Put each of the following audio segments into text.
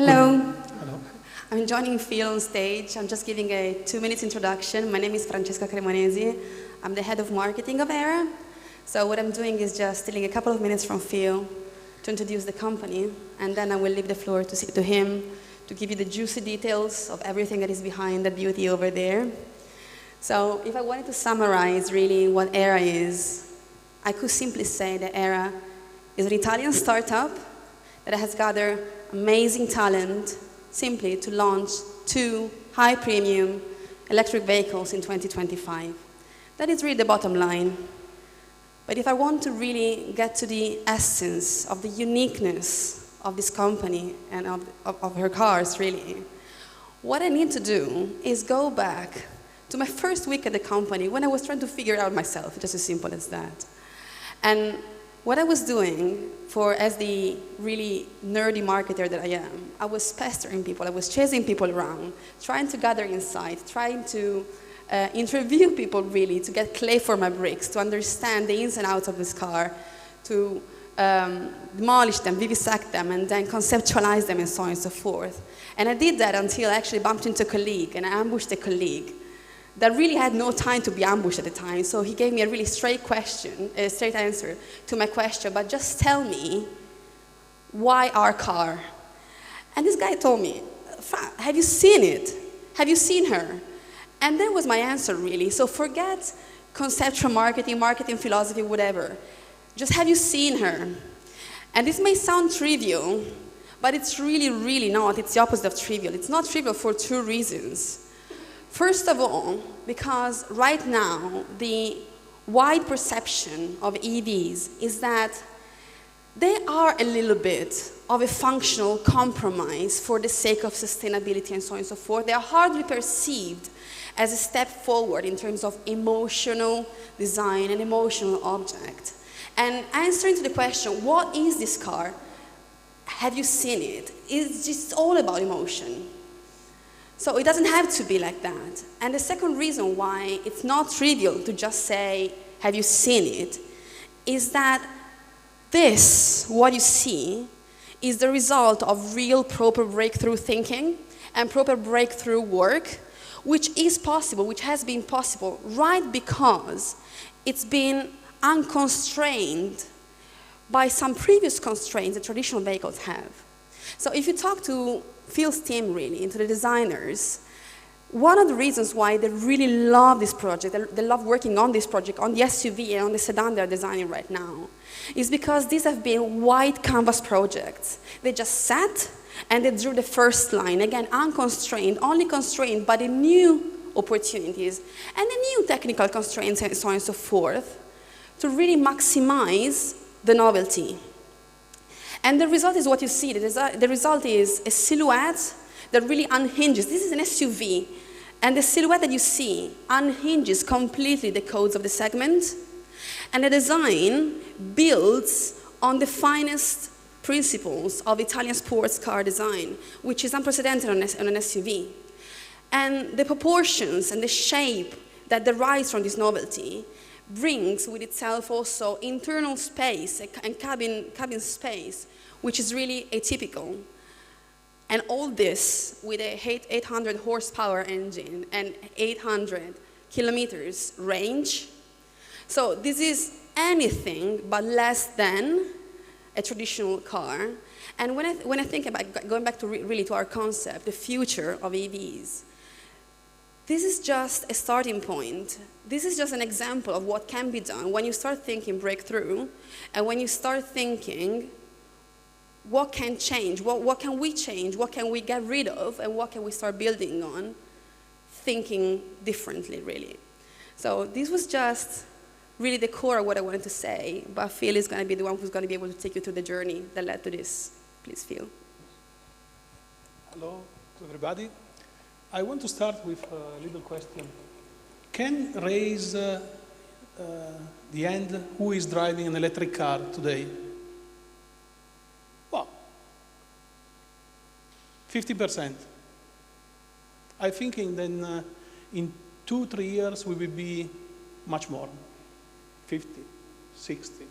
Hello. Hello. I'm joining Phil on stage. I'm just giving a 2-minute introduction. My name is Francesca Cremonesi. I'm the head of marketing of Aehra. So what I'm doing is just stealing a couple of minutes from Phil to introduce the company, and then I will leave the floor to him to give you the juicy details of everything that is behind that beauty over there. So if I wanted to summarize really what Aehra is, I could simply say that Aehra is an Italian startup that has gathered amazing talent simply to launch 2 high-premium electric vehicles in 2025. That is really the bottom line. But if I want to really get to the essence of the uniqueness of this company and of her cars, really, what I need to do is go back to my first week at the company when I was trying to figure it out myself, just as simple as that. And what I was doing as the really nerdy marketer that I am, I was pestering people, I was chasing people around, trying to gather insight, trying to interview people really to get clay for my bricks, to understand the ins and outs of this car, to demolish them, vivisect them, and then conceptualize them and so on and so forth. And I did that until I actually bumped into a colleague and I ambushed a colleague that really had no time to be ambushed at the time. So he gave me a really straight answer to my question, but just tell me, why our car? And this guy told me, have you seen it? Have you seen her? And that was my answer, really. So forget conceptual marketing, marketing philosophy, whatever. Just have you seen her? And this may sound trivial, but it's really, really not. It's the opposite of trivial. It's not trivial for 2 reasons. First of all, because right now, the wide perception of EVs is that they are a little bit of a functional compromise for the sake of sustainability and so on and so forth. They are hardly perceived as a step forward in terms of emotional design and emotional object. And answering to the question, what is this car? Have you seen it? It's just all about emotion. So it doesn't have to be like that. And the second reason why it's not trivial to just say, have you seen it, is that this, what you see, is the result of real proper breakthrough thinking and proper breakthrough work, which is possible, which has been possible, right because it's been unconstrained by some previous constraints that traditional vehicles have. So if you talk to Phil's team, really, into the designers, one of the reasons why they really love this project, they love working on this project, on the SUV and on the sedan they're designing right now, is because these have been white canvas projects. They just sat and they drew the first line, again, unconstrained, only constrained by the new opportunities and the new technical constraints and so on and so forth to really maximize the novelty. And the result is what you see. The result is a silhouette that really unhinges. This is an SUV. And the silhouette that you see unhinges completely the codes of the segment. And the design builds on the finest principles of Italian sports car design, which is unprecedented on an SUV. And the proportions and the shape that derives from this novelty brings with itself also internal space and cabin space, which is really atypical. And all this with a 800 horsepower engine and 800 kilometers range. So this is anything but less than a traditional car. And when I think about going back to really to our concept, the future of EVs, this is just a starting point. This is just an example of what can be done when you start thinking breakthrough and when you start thinking what can change, what can we change, what can we get rid of, and what can we start building on, thinking differently, really. So this was just really the core of what I wanted to say, but Phil is going to be the one who's going to be able to take you through the journey that led to this. Please, Phil. Hello to everybody. I want to start with a little question. Can raise the end who is driving an electric car today? Well, 50%. I'm thinking then in 2-3 years we will be much more, 50, 60.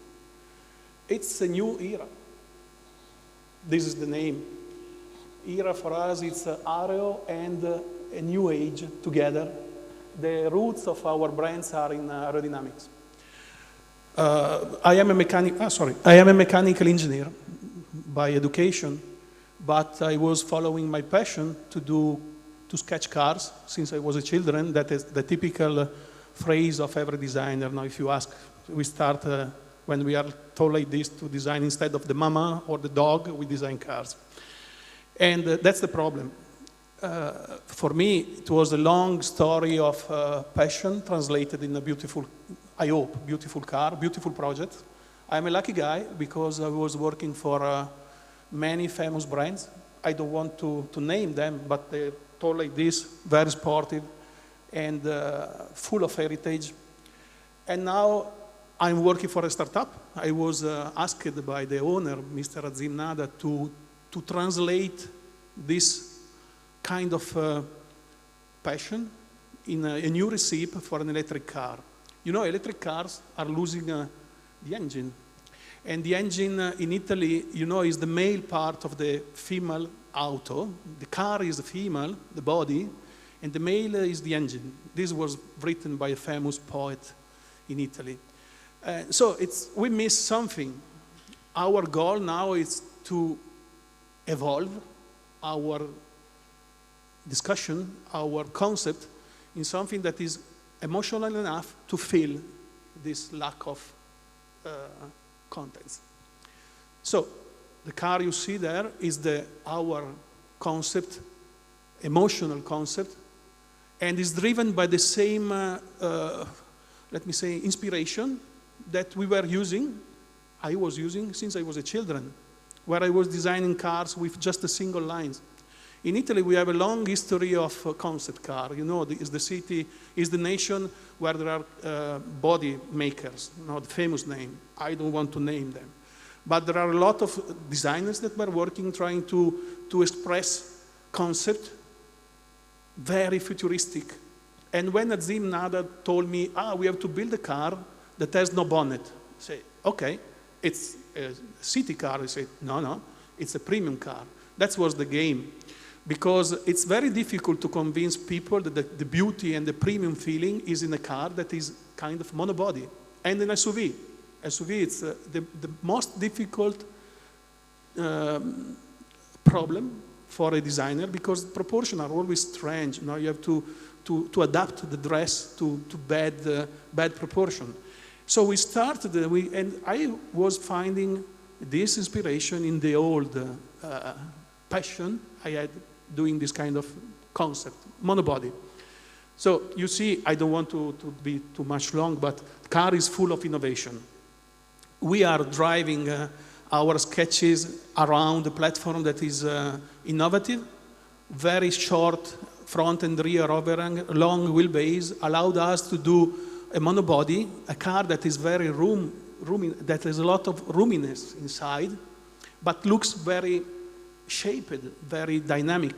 It's a new era. This is the name. Aehra for us, it's aero and a new age together. The roots of our brands are in aerodynamics. I am a mechanical engineer by education, but I was following my passion to sketch cars since I was a children. That is the typical phrase of every designer. Now, if you ask, we start when we are told like this to design instead of the mama or the dog, we design cars. And that's the problem. For me, it was a long story of passion translated in a beautiful, I hope, beautiful car, beautiful project. I'm a lucky guy because I was working for many famous brands. I don't want to name them, but they're told like this, very sportive and full of heritage. And now I'm working for a startup. I was asked by the owner, Mr. Azim Nada, to translate this kind of passion in a new recipe for an electric car. You know, electric cars are losing the engine. And the engine in Italy, you know, is the male part of the female auto. The car is the female, the body, and the male is the engine. This was written by a famous poet in Italy. So we miss something. Our goal now is to evolve our discussion, our concept, in something that is emotional enough to fill this lack of contents. So the car you see there is our concept, emotional concept, and is driven by the same, let me say, inspiration that we were using, I was using since I was a children, where I was designing cars with just a single lines. In Italy, we have a long history of concept car. You know, is the city, is the nation where there are body makers, the famous name. I don't want to name them. But there are a lot of designers that were working, trying to express concept, very futuristic. And when Azim Nada told me, we have to build a car that has no bonnet, I say, okay, it's a city car. I say, no, it's a premium car. That was the game. Because it's very difficult to convince people that the beauty and the premium feeling is in a car that is kind of monobody. And an SUV. SUV, it's the most difficult problem for a designer because proportions are always strange. Now you have to adapt the dress to bad proportion. So we started, and I was finding this inspiration in the old passion I had doing this kind of concept, monobody. So you see, I don't want to be too much long, but car is full of innovation. We are driving our sketches around a platform that is innovative, very short front and rear overhang, long wheelbase, allowed us to do a monobody, a car that is very that has a lot of roominess inside, but looks very shaped, very dynamic,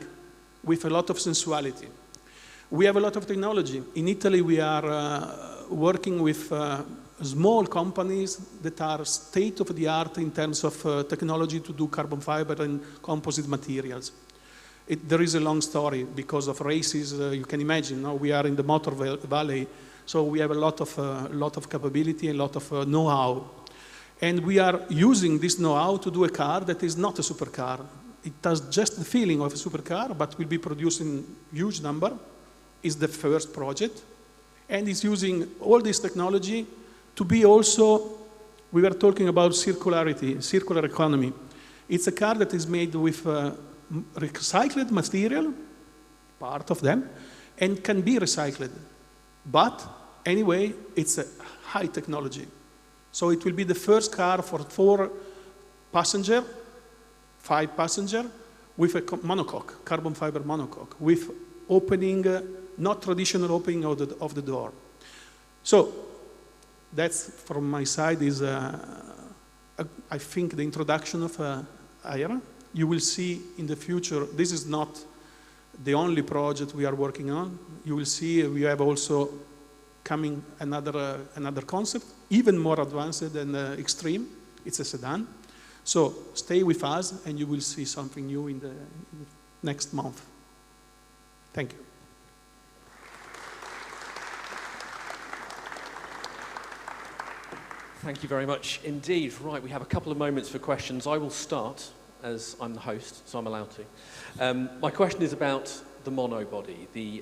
with a lot of sensuality. We have a lot of technology. In Italy, we are working with small companies that are state-of-the-art in terms of technology to do carbon fiber and composite materials. There is a long story because of races. You can imagine, we are in the Motor Valley, so we have a lot of capability and a lot of know-how. And we are using this know-how to do a car that is not a supercar. It has just the feeling of a supercar, but will be produced in huge number. It's the first project. And it's using all this technology to be also, we were talking about circularity, circular economy. It's a car that is made with recycled material, part of them, and can be recycled. But anyway, it's a high technology. So it will be the first car for 4 passenger, 5 passenger, with a monocoque, carbon fiber monocoque, with opening, not traditional opening of the door. So that's from my side is, I think, the introduction of Aehra. You will see in the future, this is not the only project we are working on. You will see we have also coming another concept, even more advanced than Extreme. It's a sedan. So stay with us and you will see something new in the next month. Thank you. Thank you very much indeed. Right, we have a couple of moments for questions. I will start, as I'm the host, so I'm allowed to. My question is about the monobody, the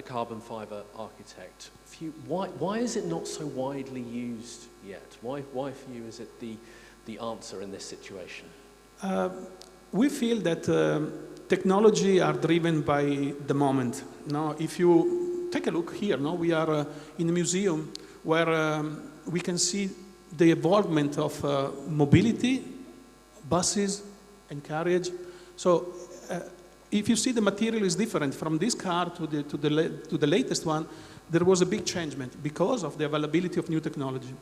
carbon fibre architect. Why is it not so widely used yet? Why for you is it the answer in this situation? We feel that technology are driven by the moment. Now, if you take a look here, no, we are in a museum where we can see the evolvement of mobility, buses and carriage. So if you see the material is different from this car to the latest one, there was a big changement because of the availability of new technology.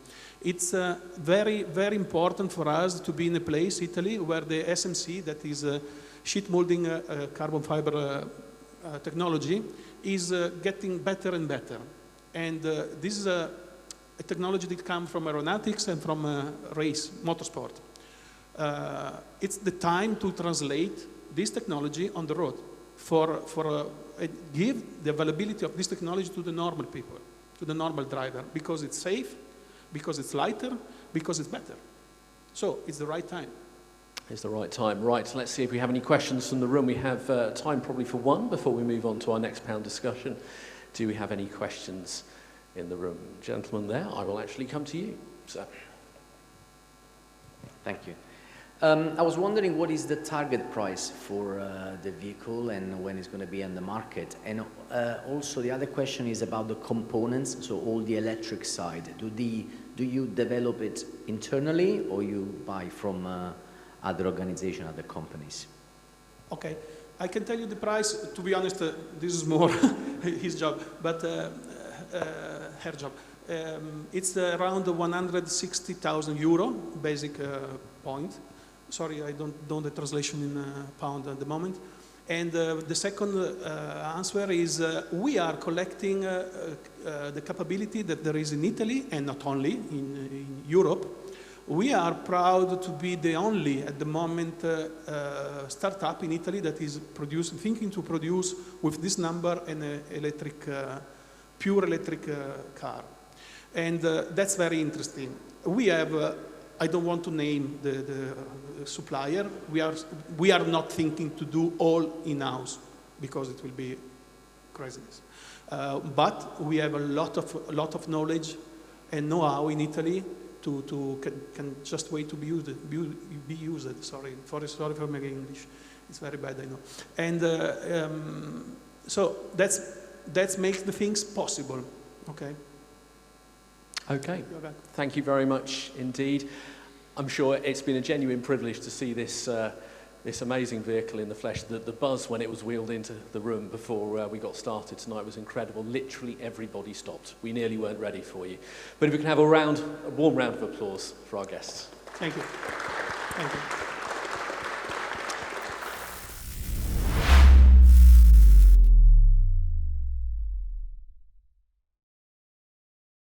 It's very, very important for us to be in a place, Italy, where the SMC, that is sheet molding carbon fiber technology, is getting better and better. And this is a technology that comes from aeronautics and from race, motorsport. It's the time to translate this technology on the road give the availability of this technology to the normal people, to the normal driver, because it's safe, because it's lighter, because it's better. So it's the right time. It's the right time. Right, let's see if we have any questions from the room. We have time probably for one before we move on to our next panel discussion. Do we have any questions in the room? Gentleman there, I will actually come to you. So. Thank you. I was wondering what is the target price for the vehicle and when it's going to be on the market. And also the other question is about the components, so all the electric side. Do you develop it internally or you buy from other organizations, other companies? Okay, I can tell you the price. To be honest, this is more his job, but her job. It's around 160,000 euro, basic point. Sorry, I don't know the translation in pound at the moment. And the second answer is we are collecting the capability that there is in Italy, and not only in Europe. We are proud to be the only, at the moment, startup in Italy that is thinking to produce with this number an electric, pure electric car. And that's very interesting. We have, I don't want to name the supplier. We are not thinking to do all in-house because it will be craziness. But we have a lot of knowledge and know-how in Italy can just wait to be used. Sorry for my English. It's very bad, I know. And so that makes the things possible. Okay. Okay. Thank you very much indeed. I'm sure it's been a genuine privilege to see this this amazing vehicle in the flesh. The buzz when it was wheeled into the room before we got started tonight was incredible. Literally everybody stopped. We nearly weren't ready for you. But if we can have a warm round of applause for our guests. Thank you. Thank you.